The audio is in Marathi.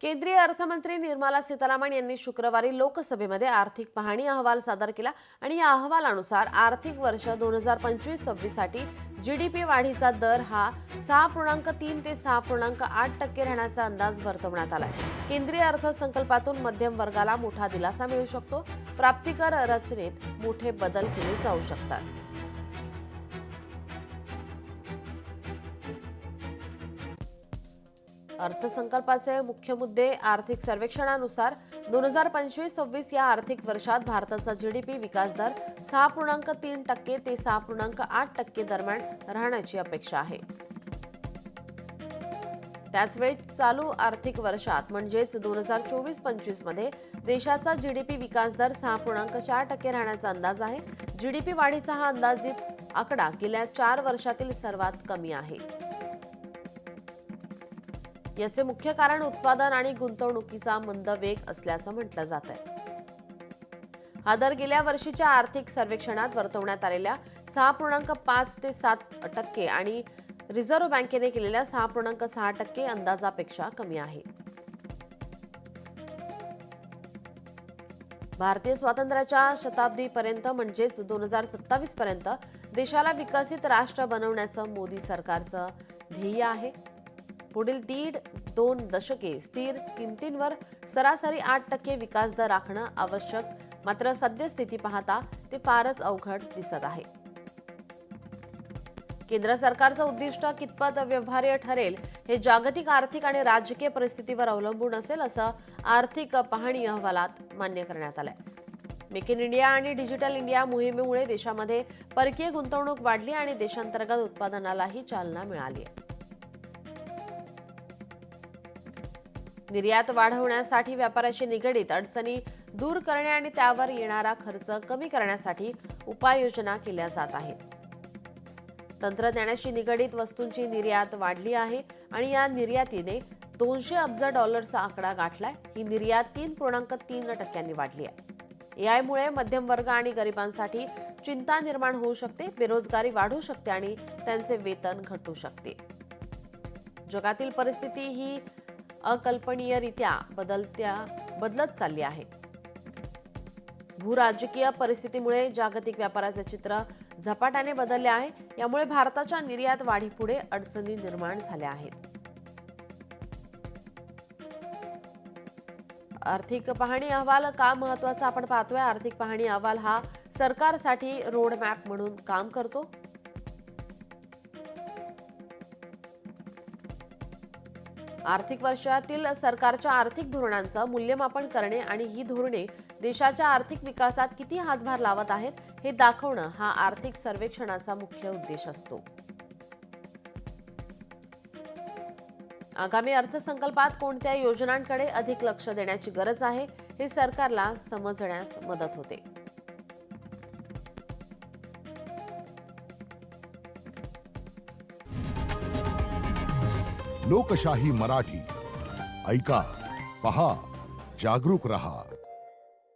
केंद्रीय अर्थमंत्री निर्मला सीतारामन यांनी शुक्रवारी लोकसभेमध्ये आर्थिक पाहणी अहवाल सादर केला आणि या अहवालानुसार आर्थिक वर्ष 2025-26 साठी जीडीपी वाढीचा दर हा 6.3 ते 6.8% राहण्याचा अंदाज वर्तवण्यात आलाय। केंद्रीय अर्थसंकल्पातून मध्यम वर्गाला मोठा दिलासा मिळू शकतो। प्राप्तिकर रचनेत मोठे बदल केले जाऊ शकतात। अर्थसंकल्पाचे मुख्य मुद्दे आर्थिक सर्वेक्षणानुसार 2025-26 या आर्थिक वर्षात भारताचा जीडीपी विकास दर 6.3% ते 6.8% दरम्यान राहण्याची अपेक्षा आहे। त्याचवेळी चालू आर्थिक वर्षात म्हणजेच 2024-25 मध्ये देशाचा जीडीपी विकास दर 6.4% राहण्याचा अंदाज आहे। जीडीपी वाढीचा हा अंदाजित आकडा गेल्या 4 वर्षातील सर्वात कमी आहे। याचे मुख्य कारण उत्पादन आणि गुंतवणुकीचा मंद वेग असल्याचं म्हटलं जात आहे। हा दर गेल्या वर्षीच्या आर्थिक सर्वेक्षणात वर्तवण्यात आलेल्या 6.5 ते 7% आणि रिझर्व्ह बँकेने केलेल्या 6.6% अंदाजापेक्षा कमी आहे। भारतीय स्वातंत्र्याच्या शताब्दीपर्यंत म्हणजेच 2027 पर्यंत देशाला विकसित राष्ट्र बनवण्याचं मोदी सरकारचं ध्येय आहे। पुढील 1.5-2 दशके स्थिर किमतींवर सरासरी 8% विकास दर राखणं आवश्यक, मात्र सद्यस्थिती पाहता ते फारच अवघड दिसत आहे। केंद्र सरकारचं उद्दिष्ट कितपत व्यवहार्य ठरेल हे जागतिक आर्थिक आणि राजकीय परिस्थितीवर अवलंबून असेल, असं आर्थिक पाहणी अहवालात मान्य करण्यात आलंय। मेक इन इंडिया आणि डिजिटल इंडिया मोहिमेमुळे देशामध्ये परकीय गुंतवणूक वाढली आणि देशांतर्गत उत्पादनालाही चालना मिळाली आहे। निर्यात वाढवण्यासाठी व्यापाराशी निगडित अडचणी दूर करणे आणि त्यावर येणारा खर्च कमी करण्यासाठी उपाययोजना केल्या जात आहेत। तंत्रज्ञानाशी निगडित वस्तूंची निर्यात वाढली आहे आणि या निर्यातीने 200 अब्ज डॉलरचा आकडा गाठलाय। ही निर्यात 3.3% वाढली आहे। एआयमुळे मध्यम वर्ग आणि गरिबांसाठी चिंता निर्माण होऊ शकते, बेरोजगारी वाढू शकते आणि त्यांचे वेतन घटू शकते। जगातील परिस्थिती ही अकल्पनीयरित्या बदलत चालली आहे। भूराजकीय परिस्थितीमुळे जागतिक व्यापाराचे चित्र झपाट्याने बदलले आहे। यामुळे भारताच्या निर्यात वाढीपुढे अडचणी निर्माण झाल्या आहेत। आर्थिक पाहणी अहवाल का महत्त्वाचा आपण पाहतोय। आर्थिक पाहणी अहवाल हा सरकारसाठी रोडमॅप म्हणून काम करतो। आर्थिक वर्षातील सरकारच्या आर्थिक धोरणांचं मूल्यमापन करणे आणि ही धोरणे देशाच्या आर्थिक विकासात किती हातभार लावत आहेत हे दाखवणं हा आर्थिक सर्वेक्षणाचा मुख्य उद्देश असतो। आगामी अर्थसंकल्पात कोणत्या योजनांकडे अधिक लक्ष देण्याची गरज आहे हे सरकारला समजण्यास मदत होते। लोकशाही मराठी ऐका, पहा, जागरूक रहा।